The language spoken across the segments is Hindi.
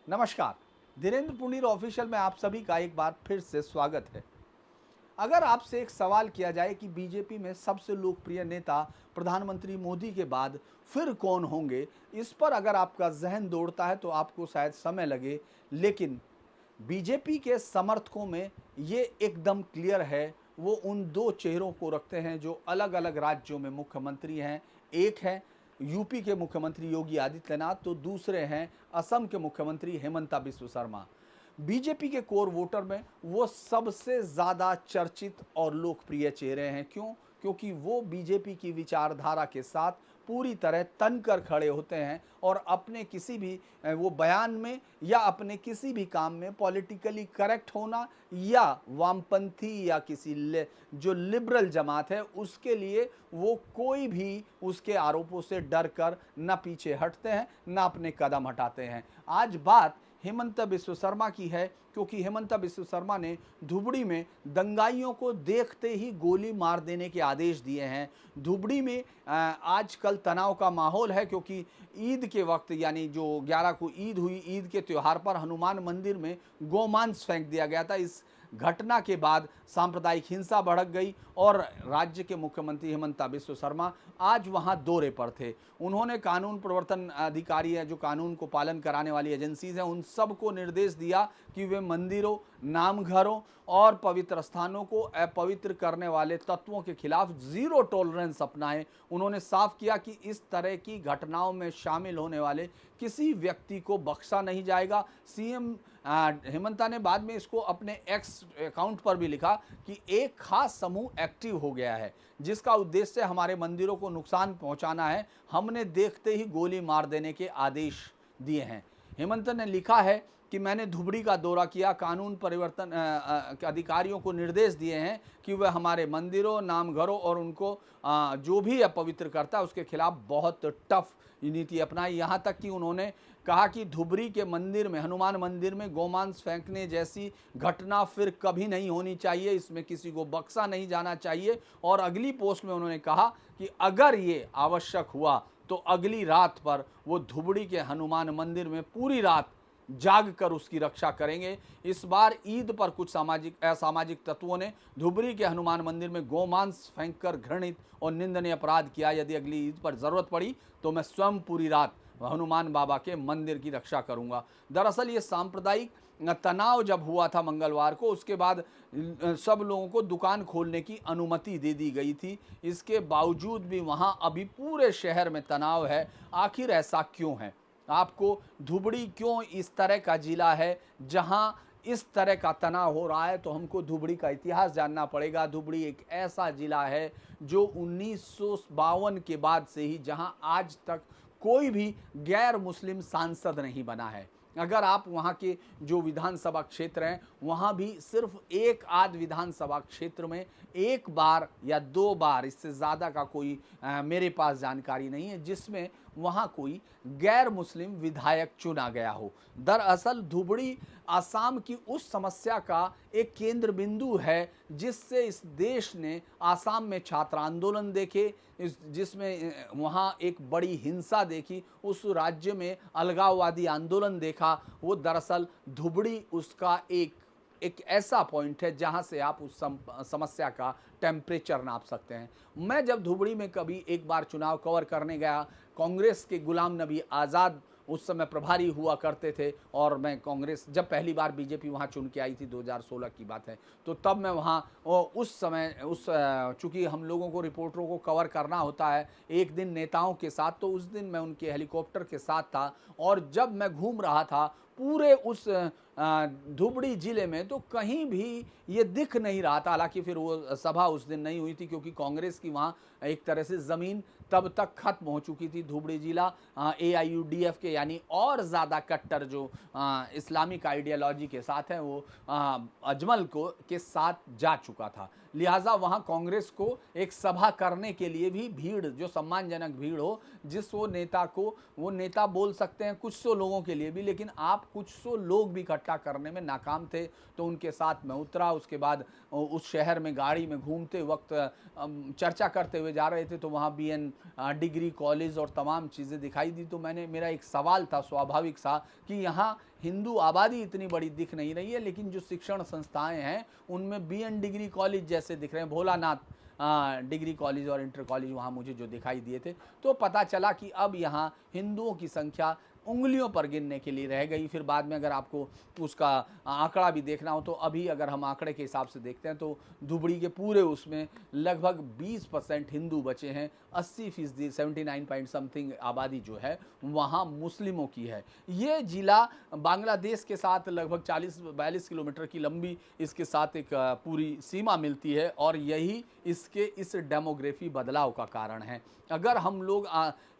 नमस्कार। धीरेन्द्र पुनीर ऑफिशियल में आप सभी का एक बार फिर से स्वागत है। अगर आपसे एक सवाल किया जाए कि बीजेपी में सबसे लोकप्रिय नेता प्रधानमंत्री मोदी के बाद फिर कौन होंगे, इस पर अगर आपका जहन दौड़ता है तो आपको शायद समय लगे, लेकिन बीजेपी के समर्थकों में ये एकदम क्लियर है। वो उन दो चेहरों को रखते हैं जो अलग अलग राज्यों में मुख्यमंत्री हैं। एक है यूपी के मुख्यमंत्री योगी आदित्यनाथ, तो दूसरे हैं असम के मुख्यमंत्री हेमंता बिस्व शर्मा। बीजेपी के कोर वोटर में वो सबसे ज़्यादा चर्चित और लोकप्रिय चेहरे हैं। क्यों? क्योंकि वो बीजेपी की विचारधारा के साथ पूरी तरह तनकर खड़े होते हैं और अपने किसी भी वो बयान में या अपने किसी भी काम में पॉलिटिकली करेक्ट होना या वामपंथी या जो लिबरल जमात है उसके लिए वो कोई भी उसके आरोपों से डर कर न पीछे हटते हैं न अपने कदम हटाते हैं। आज बात हेमंता बिस्व शर्मा की है, क्योंकि हेमंता बिस्व शर्मा ने धुबड़ी में दंगाइयों को देखते ही गोली मार देने के आदेश दिए हैं। धुबड़ी में आजकल तनाव का माहौल है, क्योंकि ईद के वक्त यानी जो 11 को ईद हुई, ईद के त्यौहार पर हनुमान मंदिर में गोमांस फेंक दिया गया था। इस घटना के बाद सांप्रदायिक हिंसा भड़क गई और राज्य के मुख्यमंत्री हेमंता बिस्व शर्मा आज वहां दौरे पर थे। उन्होंने कानून प्रवर्तन अधिकारी है, जो कानून को पालन कराने वाली एजेंसीज हैं, उन सबको निर्देश दिया कि वे मंदिरों, नामघरों और पवित्र स्थानों को अपवित्र करने वाले तत्वों के खिलाफ जीरो टॉलरेंस अपनाएं। उन्होंने साफ किया कि इस तरह की घटनाओं में शामिल होने वाले किसी व्यक्ति को बख्शा नहीं जाएगा। सीएम हेमंता ने बाद में इसको अपने एक्स अकाउंट पर भी लिखा कि एक खास समूह एक्टिव हो गया है जिसका उद्देश्य हमारे मंदिरों को नुकसान पहुंचाना है। हमने देखते ही गोली मार देने के आदेश दिए हैं। हेमंत ने लिखा है कि मैंने धुबड़ी का दौरा किया, कानून परिवर्तन अधिकारियों को निर्देश दिए हैं कि वह हमारे मंदिरों, नामघरों और उनको जो भी अपवित्र करता है उसके खिलाफ बहुत टफ नीति अपनाई। यहाँ तक कि उन्होंने कहा कि धुबरी के मंदिर में, हनुमान मंदिर में गोमांस फेंकने जैसी घटना फिर कभी नहीं होनी चाहिए, इसमें किसी को बख्शा नहीं जाना चाहिए। और अगली पोस्ट में उन्होंने कहा कि अगर ये आवश्यक हुआ तो अगली रात पर वो धुबड़ी के हनुमान मंदिर में पूरी रात जाग कर उसकी रक्षा करेंगे। इस बार ईद पर कुछ असामाजिक तत्वों ने धुबरी के हनुमान मंदिर में गोमांस फेंककर घृणित और निंदनीय अपराध किया। यदि अगली ईद पर जरूरत पड़ी तो मैं स्वयं पूरी रात हनुमान बाबा के मंदिर की रक्षा करूंगा। दरअसल ये सांप्रदायिक तनाव जब हुआ था मंगलवार को, उसके बाद सब लोगों को दुकान खोलने की अनुमति दे दी गई थी। इसके बावजूद भी वहां अभी पूरे शहर में तनाव है। आखिर ऐसा क्यों है? आपको धुबड़ी क्यों इस तरह का जिला है जहां इस तरह का तनाव हो रहा है? तो हमको धुबड़ी का इतिहास जानना पड़ेगा। धुबड़ी एक ऐसा जिला है जो 1952 के बाद से ही, जहां आज तक कोई भी गैर मुस्लिम सांसद नहीं बना है। अगर आप वहाँ के जो विधानसभा क्षेत्र हैं, वहाँ भी सिर्फ एक आध विधानसभा क्षेत्र में एक बार या दो बार, इससे ज़्यादा का कोई मेरे पास जानकारी नहीं है जिसमें वहाँ कोई गैर मुस्लिम विधायक चुना गया हो। दरअसल धुबड़ी आसाम की उस समस्या का एक केंद्र बिंदु है जिससे इस देश ने आसाम में छात्र आंदोलन देखे, जिसमें वहाँ एक बड़ी हिंसा देखी, उस राज्य में अलगाववादी आंदोलन देखा। वो दरअसल धुबड़ी उसका एक ऐसा पॉइंट है जहां से आप उस समस्या का टेम्परेचर नाप सकते हैं। मैं जब धुबड़ी में कभी एक बार चुनाव कवर करने गया, कांग्रेस के गुलाम नबी आज़ाद उस समय प्रभारी हुआ करते थे और मैं कांग्रेस, जब पहली बार बीजेपी वहाँ चुन के आई थी 2016 की बात है, तो तब मैं वहाँ उस समय चूँकि हम लोगों को, रिपोर्टरों को कवर करना होता है एक दिन नेताओं के साथ, तो उस दिन मैं उनके हेलीकॉप्टर के साथ था। और जब मैं घूम रहा था पूरे उस धुबड़ी जिले में, तो कहीं भी ये दिख नहीं रहा था। हालांकि फिर वो सभा उस दिन नहीं हुई थी क्योंकि कांग्रेस की वहाँ एक तरह से ज़मीन तब तक खत्म हो चुकी थी। धुबड़ी जिला AIUDF के यानी और ज़्यादा कट्टर जो इस्लामिक आइडियोलॉजी के साथ हैं, वो अजमल को के साथ जा चुका था। लिहाजा वहाँ कांग्रेस को एक सभा करने के लिए भी भीड़, जो सम्मानजनक भीड़ हो, जिस वो नेता को वो नेता बोल सकते हैं कुछ सौ लोगों के लिए भी, लेकिन आप कुछ सौ लोग भी इकट्ठा करने में नाकाम थे। तो उनके साथ मैं उतरा, उसके बाद उस शहर में गाड़ी में घूमते वक्त चर्चा करते हुए जा रहे थे, तो वहाँ BN डिग्री कॉलेज और तमाम चीज़ें दिखाई दी। तो मेरा एक सवाल था स्वाभाविक सा कि यहाँ हिंदू आबादी इतनी बड़ी दिख नहीं रही है, लेकिन जो शिक्षण संस्थाएं हैं उनमें BN डिग्री कॉलेज जैसे दिख रहे हैं, भोलानाथ डिग्री कॉलेज और इंटर कॉलेज वहाँ मुझे जो दिखाई दिए थे। तो पता चला कि अब यहाँ हिंदुओं की संख्या उंगलियों पर गिनने के लिए रह गई। फिर बाद में अगर आपको उसका आंकड़ा भी देखना हो, तो अभी अगर हम आंकड़े के हिसाब से देखते हैं तो धुबड़ी के पूरे उसमें लगभग 20% हिंदू बचे हैं। 80% 79 पॉइंट समथिंग आबादी जो है वहाँ मुस्लिमों की है। ये जिला बांग्लादेश के साथ लगभग 40-42 किलोमीटर की लंबी इसके साथ एक पूरी सीमा मिलती है, और यही इसके इस डेमोग्राफी बदलाव का कारण है। अगर हम लोग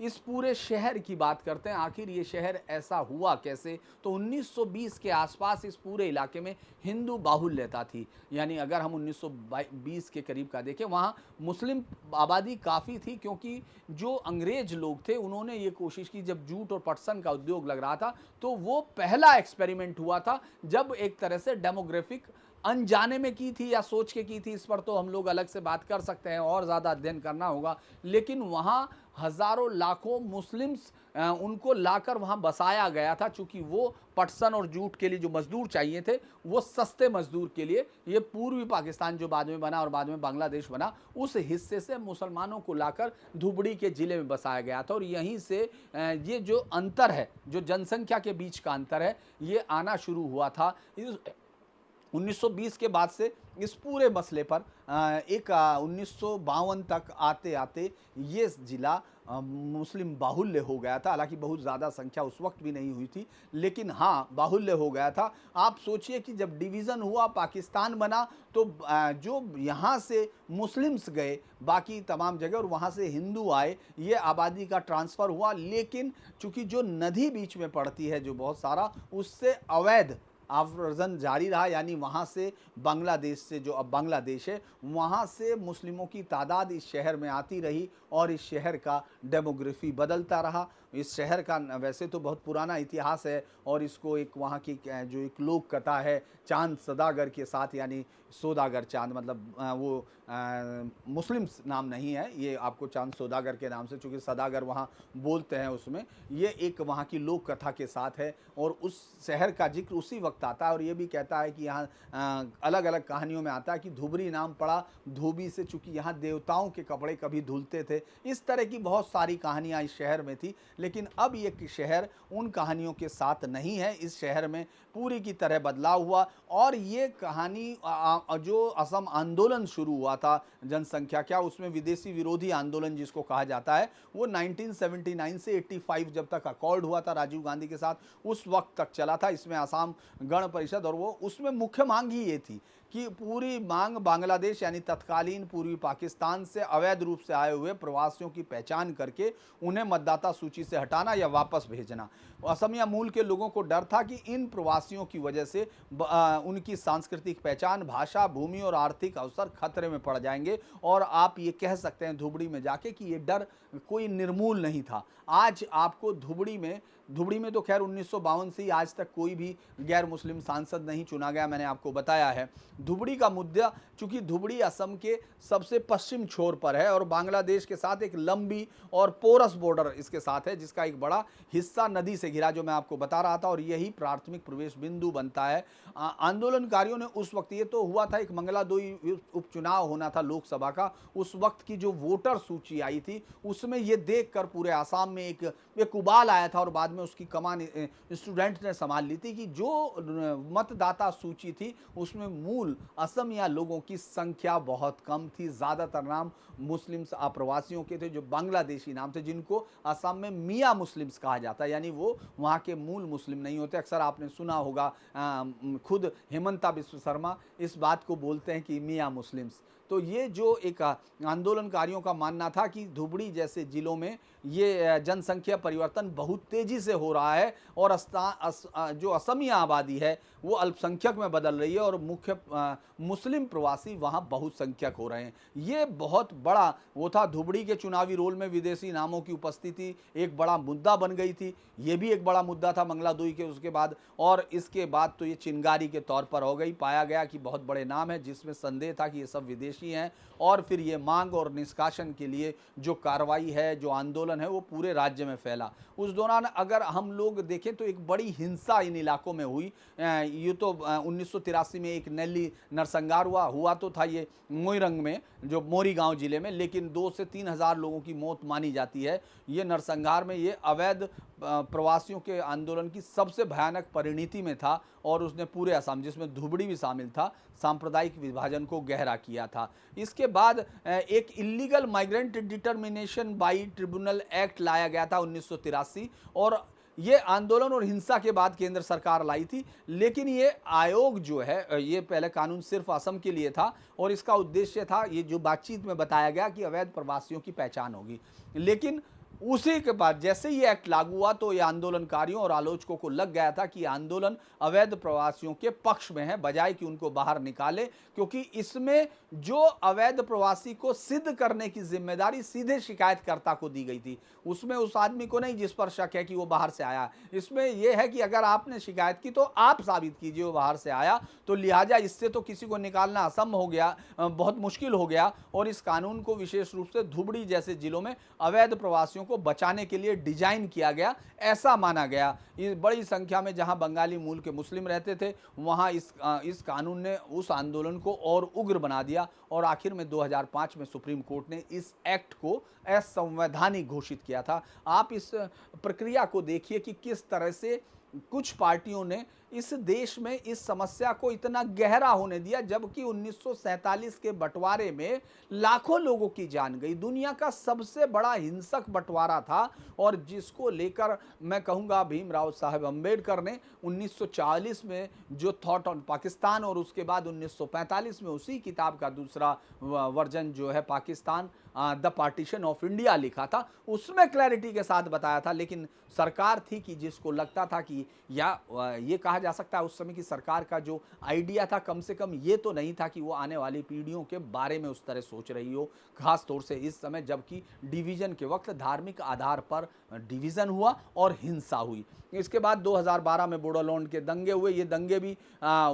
इस पूरे शहर की बात करते हैं, आखिर ये शहर ऐसा हुआ कैसे, तो 1920 के आसपास इस पूरे इलाके में हिंदू बाहुल्यता थी। यानी अगर हम 1920 के करीब का देखें, वहाँ मुस्लिम आबादी काफ़ी थी, क्योंकि जो अंग्रेज लोग थे उन्होंने ये कोशिश की, जब जूट और पटसन का उद्योग लग रहा था, तो वो पहला एक्सपेरिमेंट हुआ था जब एक तरह से डेमोग्राफिक अनजाने में की थी या सोच के की थी, इस पर तो हम लोग अलग से बात कर सकते हैं और ज़्यादा अध्ययन करना होगा। लेकिन वहाँ हज़ारों लाखों मुस्लिम्स उनको लाकर वहाँ बसाया गया था, चूँकि वो पटसन और जूट के लिए जो मजदूर चाहिए थे, वो सस्ते मजदूर के लिए ये पूर्वी पाकिस्तान जो बाद में बना और बाद में बांग्लादेश बना, उस हिस्से से मुसलमानों को लाकर धुबड़ी के ज़िले में बसाया गया था। और यहीं से ये जो अंतर है, जो जनसंख्या के बीच का अंतर है, ये आना शुरू हुआ था। 1920 के बाद से इस पूरे मसले पर एक 1952 तक आते आते ये ज़िला मुस्लिम बाहुल्य हो गया था। हालांकि बहुत ज़्यादा संख्या उस वक्त भी नहीं हुई थी, लेकिन हाँ बाहुल्य हो गया था। आप सोचिए कि जब डिवीज़न हुआ, पाकिस्तान बना, तो जो यहाँ से मुस्लिम्स गए बाकी तमाम जगह और वहाँ से हिंदू आए, ये आबादी का ट्रांसफ़र हुआ। लेकिन चूँकि जो नदी बीच में पड़ती है जो बहुत सारा, उससे अवैध आव्रजन जारी रहा। यानी वहाँ से बांग्लादेश से, जो अब बांग्लादेश है, वहाँ से मुस्लिमों की तादाद इस शहर में आती रही और इस शहर का डेमोग्राफी बदलता रहा। इस शहर का वैसे तो बहुत पुराना इतिहास है, और इसको एक वहाँ की जो एक लोक कथा है चांद सदागर के साथ, यानी सौदागर चांद, मतलब वो मुस्लिम्स नाम नहीं है, ये आपको चांद सौदागर के नाम से, चूँकि सदागर वहाँ बोलते हैं उसमें, ये एक वहाँ की लोक कथा के साथ है। और उस शहर का जिक्र उसी वक्त आता है, और ये भी कहता है कि यहाँ अलग अलग कहानियों में आता है कि धुबरी नाम पड़ा धोबी से, चूँकि यहाँ देवताओं के कपड़े कभी धुलते थे। इस तरह की बहुत सारी कहानियाँ इस शहर में थी। लेकिन अब ये शहर उन कहानियों के साथ नहीं है। इस शहर में पूरी की तरह बदलाव हुआ, और ये कहानी जो असम आंदोलन शुरू हुआ था जनसंख्या क्या, उसमें विदेशी विरोधी आंदोलन जिसको कहा जाता है, वो 1979 से 85 जब तक अकॉर्ड हुआ था राजीव गांधी के साथ, उस वक्त तक चला था। इसमें आसाम गण परिषद, और वो उसमें मुख्य मांग ही ये थी कि पूरी मांग बांग्लादेश यानी तत्कालीन पूर्वी पाकिस्तान से अवैध रूप से आए हुए प्रवासियों की पहचान करके उन्हें मतदाता सूची से हटाना या वापस भेजना। असमिया मूल के लोगों को डर था कि इन प्रवासियों की वजह से उनकी सांस्कृतिक पहचान, भाषा, भूमि और आर्थिक अवसर खतरे में पड़ जाएंगे। और आप ये कह सकते हैं धुबड़ी में जाके कि ये डर कोई निर्मूल नहीं था। आज आपको धुबड़ी में तो खैर 1952 से ही आज तक कोई भी गैर मुस्लिम सांसद नहीं चुना गया, मैंने आपको बताया है। धुबड़ी का मुद्दा, चूंकि धुबड़ी असम के सबसे पश्चिम छोर पर है और बांग्लादेश के साथ एक लंबी और पोरस बॉर्डर इसके साथ है, जिसका एक बड़ा हिस्सा नदी से घिरा, जो मैं आपको बता रहा था, और यही प्राथमिक प्रवेश बिंदु बनता है। आंदोलनकारियों ने उस वक्त, ये तो हुआ था एक मंगलादोई उपचुनाव होना था लोकसभा का, उस वक्त की जो वोटर सूची आई थी उसमें ये देखकर पूरे आसाम में एक उबाल आया था, और बाद में उसकी कमान स्टूडेंट ने संभाल ली थी कि जो मतदाता सूची थी उसमें मूल असमिया लोगों की संख्या बहुत कम थी। ज़्यादातर नाम मुस्लिम्स अप्रवासियों के थे, जो बांग्लादेशी नाम थे, जिनको असम में मियाँ मुस्लिम्स कहा जाता है, यानी वो वहाँ के मूल मुस्लिम नहीं होते। अक्सर आपने सुना होगा, खुद हेमंता बिस्व शर्मा इस बात को बोलते हैं कि मियाँ मुस्लिम्स। तो ये जो एक आंदोलनकारियों का मानना था कि धुबड़ी जैसे जिलों में ये जनसंख्या परिवर्तन बहुत तेजी से हो रहा है और जो असमिया आबादी है वो अल्पसंख्यक में बदल रही है और मुख्य मुस्लिम प्रवासी वहां बहुसंख्यक हो रहे हैं। ये बहुत बड़ा वो था। धुबड़ी के चुनावी रोल में विदेशी नामों की उपस्थिति एक बड़ा मुद्दा बन गई थी। ये भी एक बड़ा मुद्दा था मंगलादुई के उसके बाद, और इसके बाद तो ये चिंगारी के तौर पर हो गई। पाया गया कि बहुत बड़े नाम है जिसमें संदेह था कि ये सब विदेशी हैं, और फिर ये मांग और निष्कासन के लिए जो कार्रवाई है, जो आंदोलन है, वो पूरे राज्य में फैला। उस दौरान अगर हम लोग देखें तो एक बड़ी हिंसा इन इलाकों में हुई। ये तो 1983 में एक नैली नरसंहार हुआ तो था ये मोइरंग में, जो मोरी गांव जिले में, लेकिन 2 से 3 हज़ार लोगों की मौत मानी जाती है। ये नरसंहार में ये अवैध प्रवासियों के आंदोलन की सबसे भयानक परिणति में था, और उसने पूरे असम, जिसमें धुबड़ी भी शामिल था, सांप्रदायिक विभाजन को गहरा किया था। इसके बाद एक illegal migrant determination by tribunal act लाया गया था 1983, और ये आंदोलन और हिंसा के बाद केंद्र सरकार लाई थी। लेकिन ये आयोग जो है, ये पहले कानून सिर्फ असम के लिए था, और इसका उद्देश्य था, ये जो बातचीत में बताया गया, कि अवैध प्रवासियों की पहचान होगी। लेकिन उसी के बाद जैसे ही एक्ट लागू हुआ तो ये आंदोलनकारियों और आलोचकों को लग गया था कि आंदोलन अवैध प्रवासियों के पक्ष में है, बजाय कि उनको बाहर निकाले, क्योंकि इसमें जो अवैध प्रवासी को सिद्ध करने की जिम्मेदारी सीधे शिकायतकर्ता को दी गई थी। उसमें उस आदमी को नहीं जिस पर शक है कि वो बाहर से आया। इसमें यह है कि अगर आपने शिकायत की तो आप साबित कीजिए वो बाहर से आया। तो लिहाजा इससे तो किसी को निकालना असंभव हो गया, बहुत मुश्किल हो गया, और इस कानून को विशेष रूप से धुबड़ी जैसे जिलों में अवैध प्रवासियों को बचाने के लिए डिजाइन किया गया, ऐसा माना गया। इस बड़ी संख्या में जहां बंगाली मूल के मुस्लिम रहते थे, वहां इस कानून ने उस आंदोलन को और उग्र बना दिया, और आखिर में 2005 में सुप्रीम कोर्ट ने इस एक्ट को असंवैधानिक घोषित किया था। आप इस प्रक्रिया को देखिए कि किस तरह से कुछ पार्टियों ने इस देश में इस समस्या को इतना गहरा होने दिया, जबकि 1947 के बंटवारे में लाखों लोगों की जान गई। दुनिया का सबसे बड़ा हिंसक बंटवारा था, और जिसको लेकर मैं कहूँगा भीमराव साहब अम्बेडकर ने 1940 में जो थॉट ऑन पाकिस्तान, और उसके बाद 1945 में उसी किताब का दूसरा वर्जन जो है Pakistan the partition of India लिखा था, उसमें क्लैरिटी के साथ बताया था। लेकिन सरकार थी कि जिसको लगता था कि ये कहा जा सकता है उस समय की सरकार का जो आइडिया था, कम से कम ये तो नहीं था कि वो आने वाली पीढ़ियों के बारे में उस तरह सोच रही हो, खास तौर से इस समय जबकि डिवीजन के वक्त धार्मिक आधार पर डिवीजन हुआ और हिंसा हुई। इसके बाद 2012 में बोडोलैंड के दंगे हुए। ये दंगे भी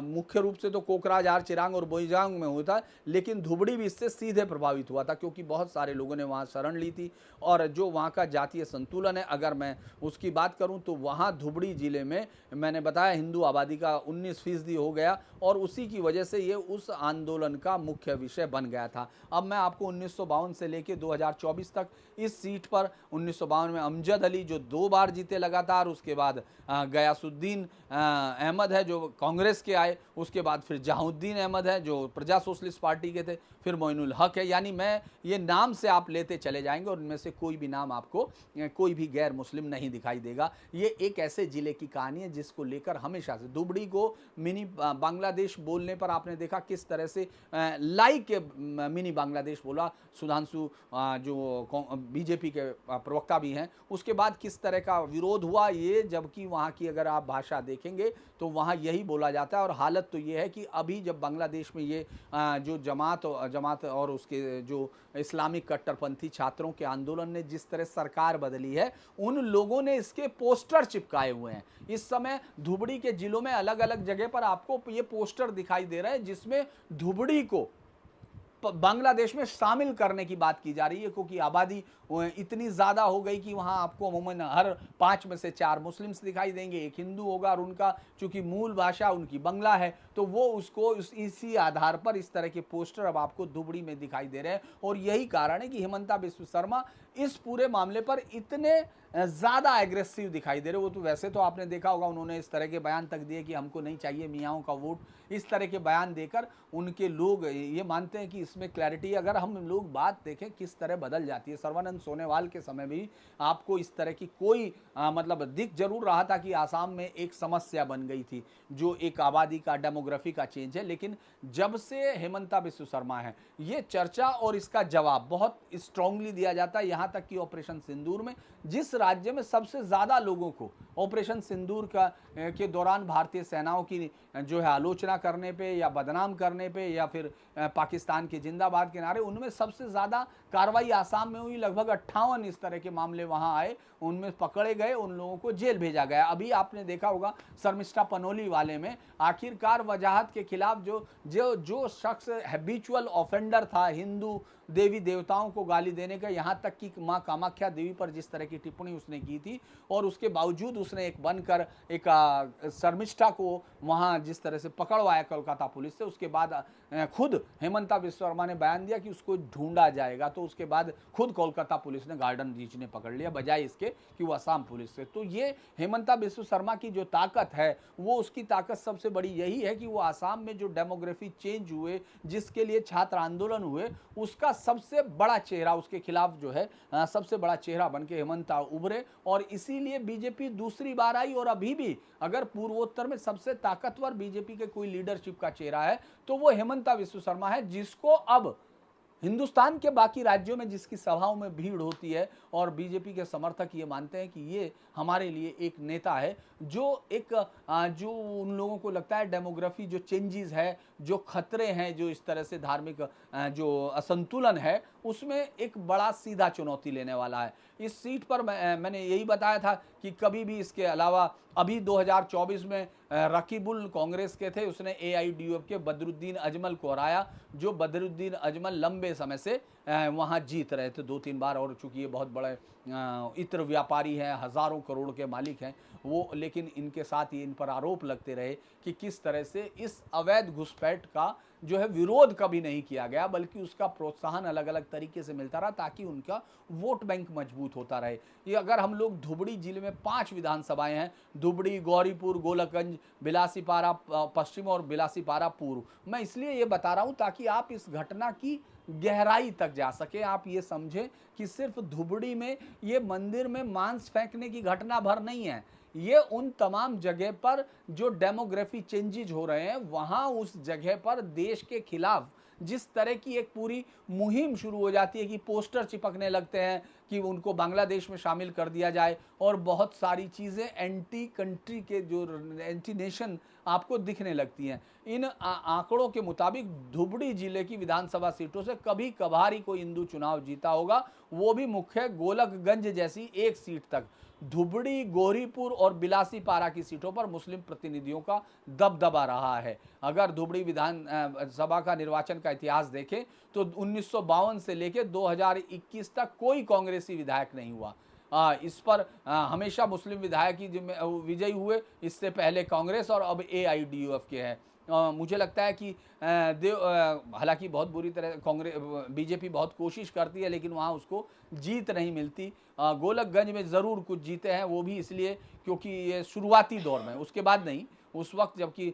मुख्य रूप से तो कोकराझार, चिरांग और बोईजांग में हुआ था, लेकिन धुबड़ी भी इससे सीधे प्रभावित हुआ था, क्योंकि बहुत सारे लोगों ने वहाँ शरण ली थी। और जो वहाँ का जातीय संतुलन है, अगर मैं उसकी बात करूँ तो वहाँ धुबड़ी जिले में मैंने बताया हिंदू आबादी का 19% हो गया, और उसी की वजह से ये उस आंदोलन का मुख्य विषय बन गया था। अब मैं आपको 1952 से लेकर 2024 तक इस सीट पर 1952 में अमजद अली जो 2 बार जीते लगातार, उसके बाद गयासुद्दीन अहमद है जो कांग्रेस के आए, उसके बाद फिर जहाउद्दीन अहमद है जो प्रजा सोशलिस्ट पार्टी के थे, फिर मोइनुल हक है। यानी मैं ये नाम से आप लेते चले जाएंगे और उनमें से कोई भी नाम आपको कोई भी गैर मुस्लिम नहीं दिखाई देगा। ये एक ऐसे जिले की कहानी है जिसको लेकर हमेशा से धुबड़ी को मिनी बांग्लादेश बोलने पर आपने देखा किस तरह से लाइक मिनी बांग्लादेश बोला सुधांशु जो बीजेपी के प्रवक्ता भी हैं, उसके बाद किस तरह का विरोध हुआ ये, जबकि वहाँ की अगर आप भाषा देखेंगे तो वहाँ यही बोला जाता है। और हालत तो ये है कि अभी जब बांग्लादेश में ये जो जमात और उसके जो इस्लामिक कट्टरपंथी छात्रों के आंदोलन ने जिस तरह सरकार बदली है, उन लोगों ने इसके पोस्टर चिपकाए हुए हैं। इस समय धुबड़ी के जिलों में अलग अलग जगह पर आपको ये पोस्टर दिखाई दे रहे हैं जिसमें धुबड़ी को बांग्लादेश में शामिल करने की बात की जा रही है, क्योंकि आबादी इतनी ज़्यादा हो गई कि वहाँ आपको अमूमन हर 5 में से 4 मुस्लिम्स दिखाई देंगे, एक हिंदू होगा, और उनका चूंकि मूल भाषा उनकी बंगला है तो वो उसको इसी आधार पर इस तरह के पोस्टर अब आपको धुबड़ी में दिखाई दे रहे हैं। और यही कारण है कि हिमंता बिस्व शर्मा इस पूरे मामले पर इतने ज़्यादा एग्रेसिव दिखाई दे रहे। वो तो वैसे तो आपने देखा होगा उन्होंने इस तरह के बयान तक दिए कि हमको नहीं चाहिए मियाँओं का वोट, इस तरह के बयान देकर उनके लोग ये मानते हैं कि इसमें क्लैरिटी, अगर हम लोग बात देखें किस तरह बदल जाती है। सर्बानंद सोनोवाल के समय भी आपको इस तरह की कोई मतलब दिख जरूर रहा था कि आसाम में एक समस्या बन गई थी, जो एक आबादी का डेमोग्राफी का चेंज है। लेकिन जब से हेमंता बिस्व शर्मा है, ये चर्चा और इसका जवाब बहुत स्ट्रांगली दिया जाता है। यहाँ तक कि ऑपरेशन सिंदूर में, जिस राज्य में सबसे ज़्यादा लोगों को ऑपरेशन सिंदूर का के दौरान भारतीय सेनाओं की जो है आलोचना करने पे या बदनाम करने पे या फिर पाकिस्तान के जिंदाबाद के नारे, उनमें सबसे ज़्यादा कार्रवाई आसाम में हुई। लगभग 58 इस तरह के मामले वहाँ आए, उनमें पकड़े गए, उन लोगों को जेल भेजा गया। अभी आपने देखा होगा शर्मिष्ठा पनोली वाले में आखिरकार वजाहत के खिलाफ जो जो जो शख्स हैबिचुअल ऑफेंडर था, हिंदू देवी देवताओं को गाली देने का, यहाँ तक कि माँ कामाख्या देवी पर जिस तरह की टिप्पणी उसने की थी, और उसके बावजूद उसने एक बनकर एक शर्मिष्ठा को वहाँ जिस तरह से पकड़वाया कोलकाता पुलिस से, उसके बाद खुद हेमंता बिस्व शर्मा ने बयान दिया कि उसको ढूंढा जाएगा। तो उसके बाद खुद कोलकाता पुलिस ने गार्डन रीच ने पकड़ लिया, बजाय इसके कि वो असम पुलिस से। तो ये हेमंता बिस्व शर्मा की जो ताकत है, वो उसकी ताकत सबसे बड़ी यही है कि वो आसाम में जो डेमोग्राफी चेंज हुए, जिसके लिए छात्र आंदोलन हुए, उसका सबसे बड़ा चेहरा, उसके खिलाफ जो है सबसे बड़ा चेहरा बन के हेमंता उभरे। और इसीलिए बीजेपी दूसरी बार आई। और अभी भी अगर पूर्वोत्तर में सबसे ताकतवर बीजेपी के कोई लीडरशिप का चेहरा है तो वो हेमंता बिस्व शर्मा है, जिसको अब हिंदुस्तान के बाकी राज्यों में जिसकी सभाओं में भीड़ होती है, और बीजेपी के समर्थक ये मानते हैं कि ये हमारे लिए एक नेता है जो एक जो उन लोगों को लगता है डेमोग्राफी जो चेंजेस है, जो खतरे हैं, जो इस तरह से धार्मिक जो असंतुलन है, उसमें एक बड़ा सीधा चुनौती लेने वाला है। इस सीट पर मैंने यही बताया था कि कभी भी इसके अलावा अभी 2024 में रकीबुल कांग्रेस के थे, उसने एआईडीयूएफ के बदरुद्दीन अजमल को हराया, जो बदरुद्दीन अजमल लंबे समय से वहाँ जीत रहे थे 2-3 बार। और चूंकि ये बहुत बड़े इत्र व्यापारी हैं, हज़ारों करोड़ के मालिक हैं वो, लेकिन इनके साथ ही इन पर आरोप लगते रहे कि किस तरह से इस अवैध घुसपैठ का जो है विरोध कभी नहीं किया गया, बल्कि उसका प्रोत्साहन अलग अलग तरीके से मिलता रहा ताकि उनका वोट बैंक मजबूत होता रहे। ये अगर हम लोग धुबड़ी जिले में 5 विधानसभाएं हैं, धुबड़ी, गौरीपुर, गोलकगंज, बिलासीपारा पश्चिम और बिलासीपारा पूर्व, मैं इसलिए ये बता रहा हूं ताकि आप इस घटना की गहराई तक जा सके। आप ये समझें कि सिर्फ धुबड़ी में ये मंदिर में मांस फेंकने की घटना भर नहीं है, ये उन तमाम जगह पर जो डेमोग्राफी चेंजेज हो रहे हैं, वहां उस जगह पर देश के खिलाफ जिस तरह की एक पूरी मुहिम शुरू हो जाती है कि पोस्टर चिपकने लगते हैं कि उनको बांग्लादेश में शामिल कर दिया जाए, और बहुत सारी चीज़ें एंटी कंट्री के जो एंटी नेशन आपको दिखने लगती हैं। इन आंकड़ों के मुताबिक धुबड़ी जिले की विधानसभा सीटों से कभी कभार ही कोई हिंदू चुनाव जीता होगा, वो भी मुख्य गोलकगंज जैसी एक सीट तक। धुबड़ी, गोरीपुर और बिलासीपारा की सीटों पर मुस्लिम प्रतिनिधियों का दबदबा रहा है। अगर धुबड़ी विधान सभा का निर्वाचन का इतिहास देखें तो 1952 से लेकर 2021 तक कोई कांग्रेसी विधायक नहीं हुआ। इस पर हमेशा मुस्लिम विधायक ही विजयी हुए, इससे पहले कांग्रेस और अब एआईडीयूएफ के हैं। मुझे लगता है कि हालांकि बहुत बुरी तरह कांग्रेस बीजेपी बहुत कोशिश करती है, लेकिन वहाँ उसको जीत नहीं मिलती। गोलकगंज में ज़रूर कुछ जीते हैं, वो भी इसलिए क्योंकि ये शुरुआती दौर में, उसके बाद नहीं, उस वक्त जबकि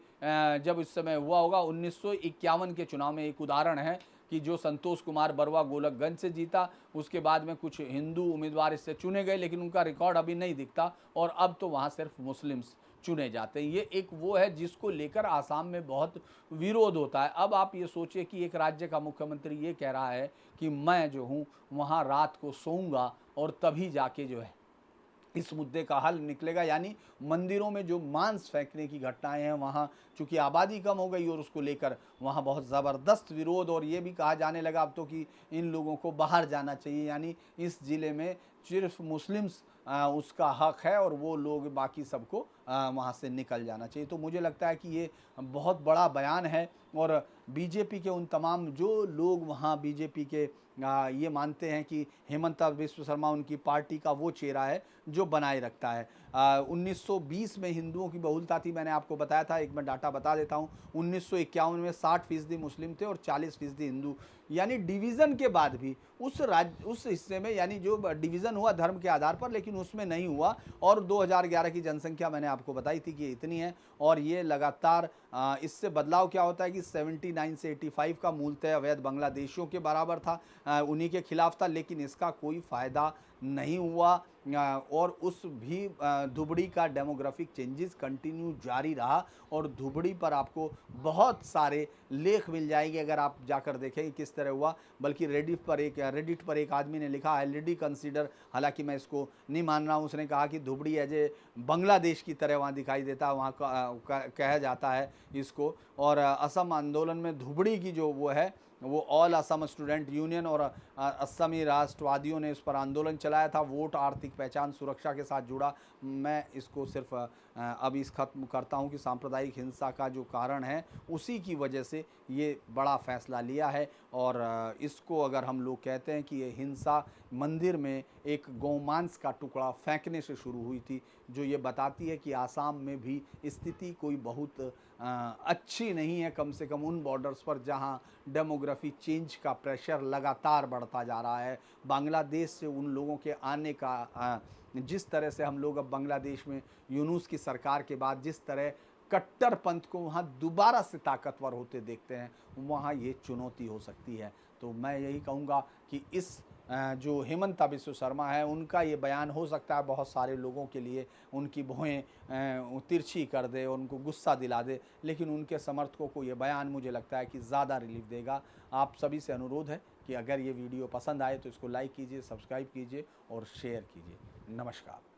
जब इस समय हुआ होगा 1951 के चुनाव में एक उदाहरण है कि जो संतोष कुमार बरवा गोलकगंज से जीता, उसके बाद में कुछ हिंदू उम्मीदवार इससे चुने गए, लेकिन उनका रिकॉर्ड अभी नहीं दिखता, और अब तो वहाँ सिर्फ मुस्लिम्स चुने जाते हैं। ये एक वो है जिसको लेकर आसाम में बहुत विरोध होता है। अब आप ये सोचिए कि एक राज्य का मुख्यमंत्री ये कह रहा है कि मैं जो हूँ वहाँ रात को सोऊंगा और तभी जाके जो है इस मुद्दे का हल निकलेगा। यानी मंदिरों में जो मांस फेंकने की घटनाएं हैं, वहाँ चूंकि आबादी कम हो गई और उसको लेकर वहाँ बहुत ज़बरदस्त विरोध, और ये भी कहा जाने लगा अब तो कि इन लोगों को बाहर जाना चाहिए, यानी इस ज़िले में सिर्फ मुस्लिम्स उसका हक है और वो लोग बाकी सबको वहाँ से निकल जाना चाहिए। तो मुझे लगता है कि ये बहुत बड़ा बयान है, और बीजेपी के उन तमाम जो लोग वहाँ बीजेपी के ये मानते हैं कि हेमंता बिस्व शर्मा उनकी पार्टी का वो चेहरा है जो बनाए रखता है। 1920 में हिंदुओं की बहुलता थी, मैंने आपको बताया था, एक मैं डाटा बता देता हूँ। 1951 में 60% मुस्लिम थे और 40% हिंदू, यानी डिवीज़न के बाद भी उस हिस्से में, यानी जो डिवीज़न हुआ धर्म के आधार पर, लेकिन उसमें नहीं हुआ। और 2011 की जनसंख्या मैंने आपको बताई थी कि इतनी है, और ये लगातार इससे बदलाव क्या होता है कि 79 से 85 का मूलतः अवैध बांग्लादेशियों के बराबर था, उन्हीं के खिलाफ था, लेकिन इसका कोई फ़ायदा नहीं हुआ। और उस भी धुबड़ी का डेमोग्राफिक चेंजेस कंटिन्यू जारी रहा, और धुबड़ी पर आपको बहुत सारे लेख मिल जाएंगे अगर आप जाकर देखें कि किस तरह हुआ। बल्कि रेडिट पर एक आदमी ने लिखा, ऑलरेडी कंसीडर, हालांकि मैं इसको नहीं मान रहा हूँ, उसने कहा कि धुबड़ी एज ए बांग्लादेश की तरह वहाँ दिखाई देता है, वहाँ कहा जाता है इसको। और असम आंदोलन में धुबड़ी की जो वो है, वो ऑल असम स्टूडेंट यूनियन और असमी राष्ट्रवादियों ने इस पर आंदोलन चलाया था। वोट आर्थिक पहचान सुरक्षा के साथ जुड़ा। मैं इसको सिर्फ अब इस खत्म करता हूं कि सांप्रदायिक हिंसा का जो कारण है उसी की वजह से ये बड़ा फैसला लिया है। और इसको अगर हम लोग कहते हैं कि ये हिंसा मंदिर में एक गौमांस का टुकड़ा फेंकने से शुरू हुई थी, जो ये बताती है कि आसाम में भी स्थिति कोई बहुत अच्छी नहीं है, कम से कम उन बॉर्डर्स पर जहाँ डेमोग्राफी चेंज का प्रेशर लगातार बढ़ता जा रहा है। बांग्लादेश से उन लोगों के आने का जिस तरह से हम लोग अब बांग्लादेश में यूनूस की सरकार के बाद जिस तरह कट्टरपंथ को वहाँ दोबारा से ताकतवर होते देखते हैं, वहाँ ये चुनौती हो सकती है। तो मैं यही कहूँगा कि इस जो हेमंता बिस्व शर्मा है, उनका ये बयान हो सकता है बहुत सारे लोगों के लिए उनकी भौहें तिरछी कर दे, उनको गुस्सा दिला दे, लेकिन उनके समर्थकों को ये बयान मुझे लगता है कि ज़्यादा रिलीफ देगा। आप सभी से अनुरोध है कि अगर ये वीडियो पसंद आए तो इसको लाइक कीजिए, सब्सक्राइब कीजिए और शेयर कीजिए। नमस्कार।